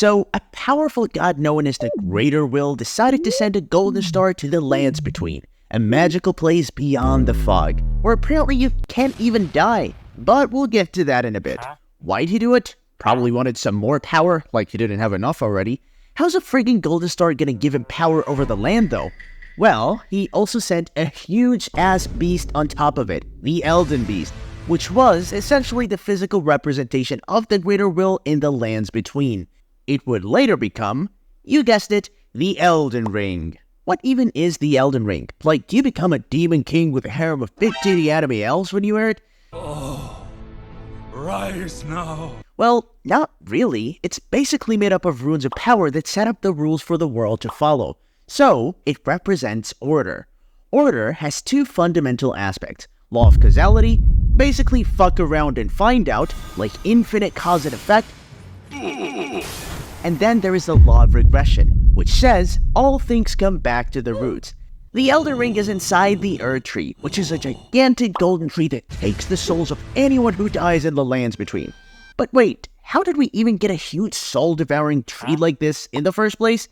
So, a powerful god known as the Greater Will decided to send a golden star to the Lands Between, a magical place beyond the fog, where apparently you can't even die. But we'll get to that in a bit. Why'd he do it? Probably wanted some more power, like he didn't have enough already. How's a friggin' golden star gonna give him power over the land though? Well, he also sent a huge-ass beast on top of it, the Elden Beast, which was essentially the physical representation of the Greater Will in the Lands Between. It would later become, you guessed it, the Elden Ring. What even is the Elden Ring? Like, do you become a demon king with a harem of big titty anime elves when you wear it? Oh, rise now. Well, not really. It's basically made up of runes of power that set up the rules for the world to follow. So, it represents order. Order has two fundamental aspects. Law of causality, basically fuck around and find out, like infinite cause and effect. And then there is the law of regression, which says all things come back to the roots. The Elden Ring is inside the Erd Tree, which is a gigantic golden tree that takes the souls of anyone who dies in the Lands Between. But wait, how did we even get a huge soul-devouring tree like this in the first place?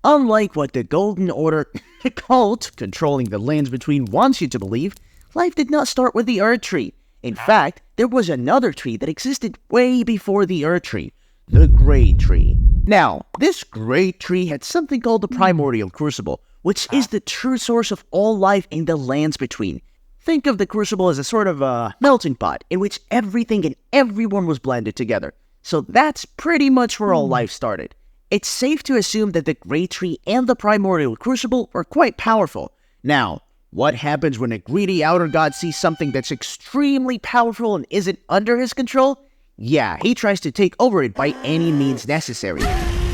Unlike what the Golden Order cult controlling the Lands Between wants you to believe, life did not start with the Erd Tree. In fact, there was another tree that existed way before the Erd Tree, the Great Tree. Now, this Great Tree had something called the Primordial Crucible, which is the true source of all life in the Lands Between. Think of the Crucible as a sort of melting pot in which everything and everyone was blended together. So that's pretty much where all life started. It's safe to assume that the Great Tree and the Primordial Crucible were quite powerful. Now, what happens when a greedy outer god sees something that's extremely powerful and isn't under his control? Yeah, he tries to take over it by any means necessary.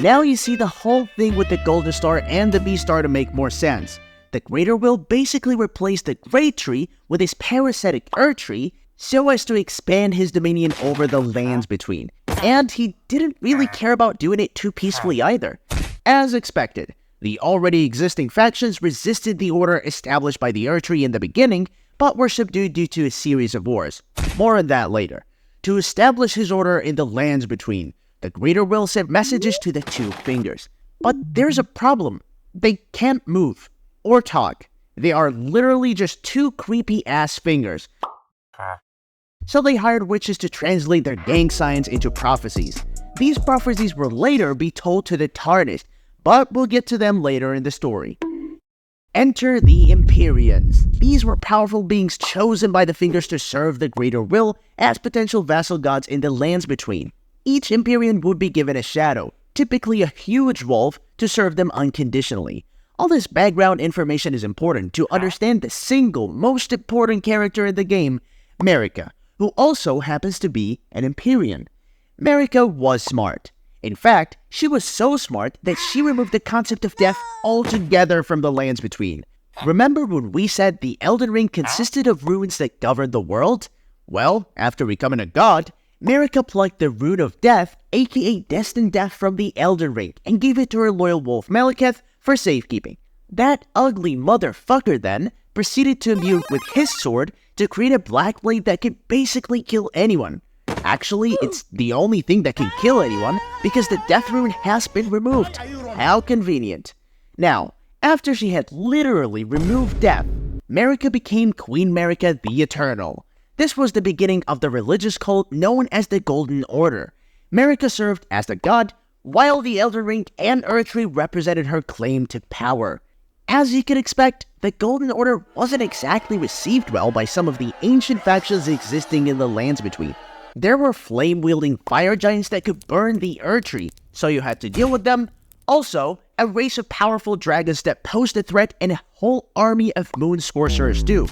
Now you see the whole thing with the Golden Star and the Beast Star to make more sense. The Greater Will basically replaced the Great Tree with his parasitic Erd Tree so as to expand his dominion over the Lands Between. And he didn't really care about doing it too peacefully either. As expected, the already existing factions resisted the order established by the Erd Tree in the beginning, but were subdued due to a series of wars. More on that later. To establish his order in the Lands Between, the Greater Will sent messages to the Two Fingers. But there's a problem. They can't move or talk. They are literally just two creepy-ass fingers. So they hired witches to translate their gang signs into prophecies. These prophecies will later be told to the Tarnished, but we'll get to them later in the story. Enter the Empyreans. These were powerful beings chosen by the Fingers to serve the Greater Will as potential vassal gods in the Lands Between. Each Empyrean would be given a shadow, typically a huge wolf, to serve them unconditionally. All this background information is important to understand the single most important character in the game, Marika, who also happens to be an Empyrean. Marika was smart. In fact, she was so smart that she removed the concept of death altogether from the Lands Between. Remember when we said the Elden Ring consisted of runes that governed the world? Well, after becoming a god, Marika plucked the Rune of Death, aka Destined Death, from the Elden Ring and gave it to her loyal wolf Malekith for safekeeping. That ugly motherfucker then proceeded to imbue with his sword to create a black blade that could basically kill anyone. Actually, it's the only thing that can kill anyone because the death rune has been removed. How convenient. Now, after she had literally removed death, Marika became Queen Marika the Eternal. This was the beginning of the religious cult known as the Golden Order. Marika served as the god, while the Elden Ring and Erd Tree represented her claim to power. As you could expect, the Golden Order wasn't exactly received well by some of the ancient factions existing in the Lands Between. There were flame-wielding fire giants that could burn the Erd Tree, so you had to deal with them. Also, a race of powerful dragons that posed a threat and a whole army of moon sorcerers too.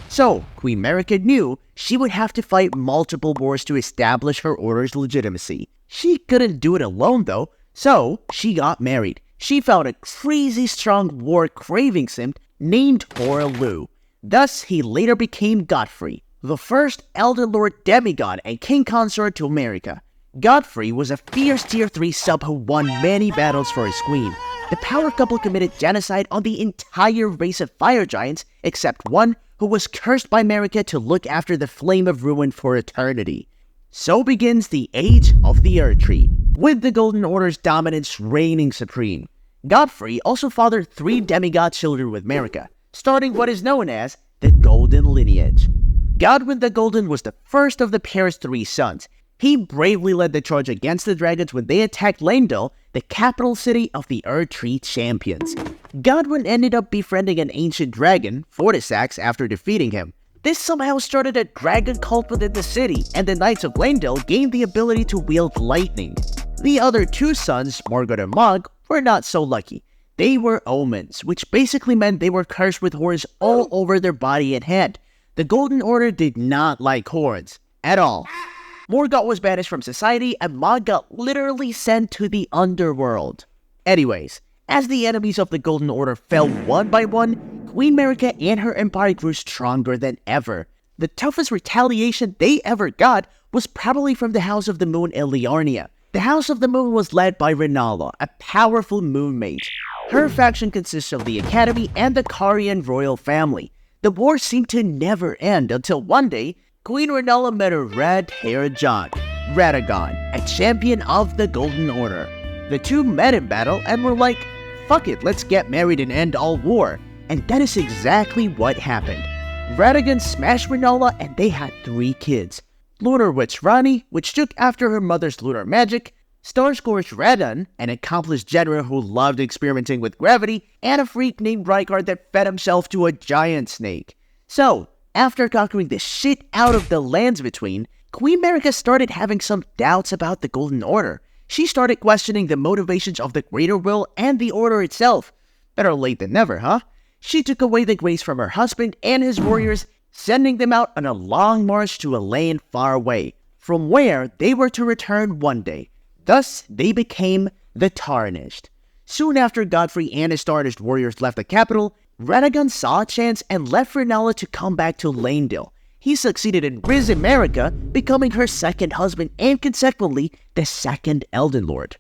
So, Queen Marika knew she would have to fight multiple wars to establish her order's legitimacy. She couldn't do it alone though, so she got married. She found a crazy strong war-craving simp named Hoarah. Thus, he later became Godfrey, the first Elden Lord demigod and king consort to Marika. Godfrey was a fierce tier 3 sub who won many battles for his queen. The power couple committed genocide on the entire race of fire giants except one who was cursed by Marika to look after the Flame of Ruin for eternity. So begins the Age of the Erd Tree, with the Golden Order's dominance reigning supreme. Godfrey also fathered 3 demigod children with Marika, starting what is known as the Golden Lineage. Godwyn the Golden was the first of the pair's 3 sons. He bravely led the charge against the dragons when they attacked Leyndell, the capital city of the Erdtree champions. Godwyn ended up befriending an ancient dragon, Fortisax, after defeating him. This somehow started a dragon cult within the city, and the Knights of Leyndell gained the ability to wield lightning. The other 2 sons, Morgoth and Mog, were not so lucky. They were omens, which basically meant they were cursed with horns all over their body and head. The Golden Order did not like horns, at all. Morgoth was banished from society, and Mog got literally sent to the underworld. Anyways, as the enemies of the Golden Order fell one by one, Queen Marika and her empire grew stronger than ever. The toughest retaliation they ever got was probably from the House of the Moon in Liurnia. The House of the Moon was led by Rennala, a powerful moon mage. Her faction consists of the Academy and the Carian royal family. The war seemed to never end until one day, Queen Rennala met a red-haired giant, Radagon, a champion of the Golden Order. The two met in battle and were like, fuck it, let's get married and end all war. And that is exactly what happened. Radagon smashed Rennala and they had 3 kids. Lunar Witch Ranni, which took after her mother's lunar magic, Star-Scorched Radon, an accomplished general who loved experimenting with gravity, and a freak named Rykard that fed himself to a giant snake. So, after conquering the shit out of the lands between, Queen Marika started having some doubts about the Golden Order. She started questioning the motivations of the Greater Will and the Order itself. Better late than never, huh? She took away the grace from her husband and his warriors, sending them out on a long march to a land far away, from where they were to return one day. Thus, they became the Tarnished. Soon after Godfrey and his Tarnished warriors left the capital, Radagon saw a chance and left Rennala to come back to Leyndell. He succeeded in Riz and Marika, becoming her second husband and consequently the second Elden Lord.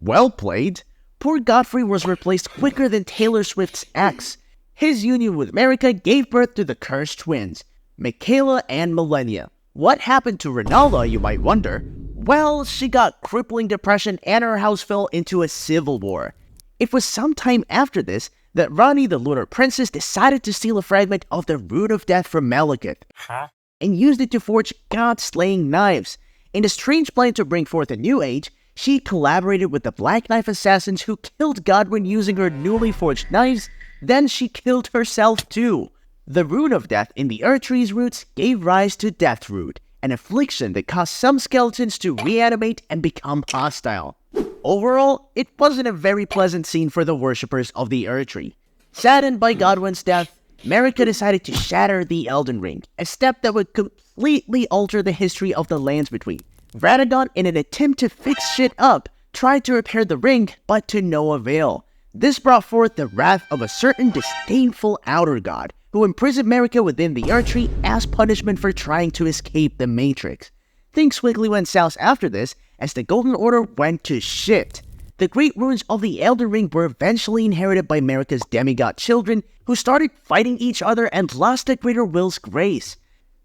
Well played. Poor Godfrey was replaced quicker than Taylor Swift's ex. His union with Marika gave birth to the cursed twins, Michaela and Millennia. What happened to Rennala, you might wonder? Well, she got crippling depression and her house fell into a civil war. It was sometime after this that Ranni, the Lunar Princess, decided to steal a fragment of the Root of Death from Malekith and used it to forge god-slaying knives. In a strange plan to bring forth a new age, she collaborated with the Black Knife Assassins who killed Godwyn using her newly forged knives. Then she killed herself too. The Rune of Death in the Erdtree's roots gave rise to Deathroot, an affliction that caused some skeletons to reanimate and become hostile. Overall, it wasn't a very pleasant scene for the worshippers of the Erdtree. Saddened by Godwyn's death, Marika decided to shatter the Elden Ring, a step that would completely alter the history of the lands between. Radagon, in an attempt to fix shit up, tried to repair the ring, but to no avail. This brought forth the wrath of a certain disdainful outer god, who imprisoned Marika within the Erdtree as punishment for trying to escape the Matrix. Things quickly went south after this, as the Golden Order went to shit. The great runes of the Elden Ring were eventually inherited by Marika's demigod children, who started fighting each other and lost the Greater Will's grace.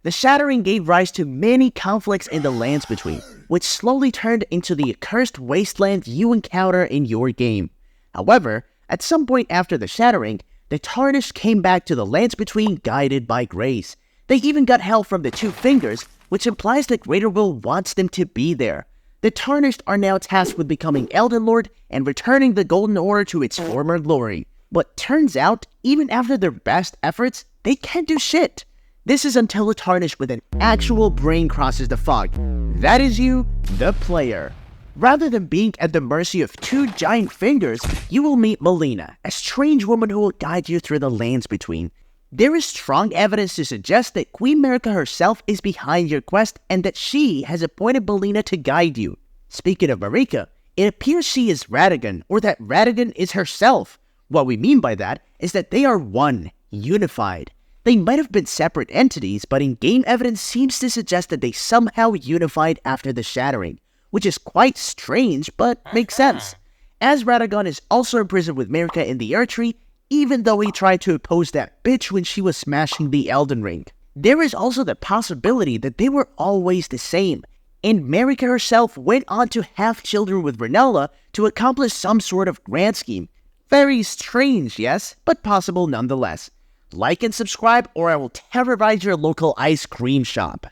The shattering gave rise to many conflicts in the lands between, which slowly turned into the accursed wasteland you encounter in your game. However, at some point after the shattering, the Tarnished came back to the lands between guided by grace. They even got help from the Two Fingers, which implies the Greater Will wants them to be there. The Tarnished are now tasked with becoming Elden Lord and returning the Golden Order to its former glory. But turns out, even after their best efforts, they can't do shit. This is until the Tarnished with an actual brain crosses the fog. That is you, the player. Rather than being at the mercy of 2 giant fingers, you will meet Melina, a strange woman who will guide you through the lands between. There is strong evidence to suggest that Queen Marika herself is behind your quest and that she has appointed Melina to guide you. Speaking of Marika, it appears she is Radagon, or that Radagon is herself. What we mean by that is that they are one, unified. They might have been separate entities, but in-game evidence seems to suggest that they somehow unified after the shattering, which is quite strange, but makes sense. As Radagon is also imprisoned with Marika in the Erdtree, even though he tried to oppose that bitch when she was smashing the Elden Ring. There is also the possibility that they were always the same. and Marika herself went on to have children with Renella to accomplish some sort of grand scheme. Very strange, yes, but possible nonetheless. Like and subscribe, or I will terrorize your local ice cream shop.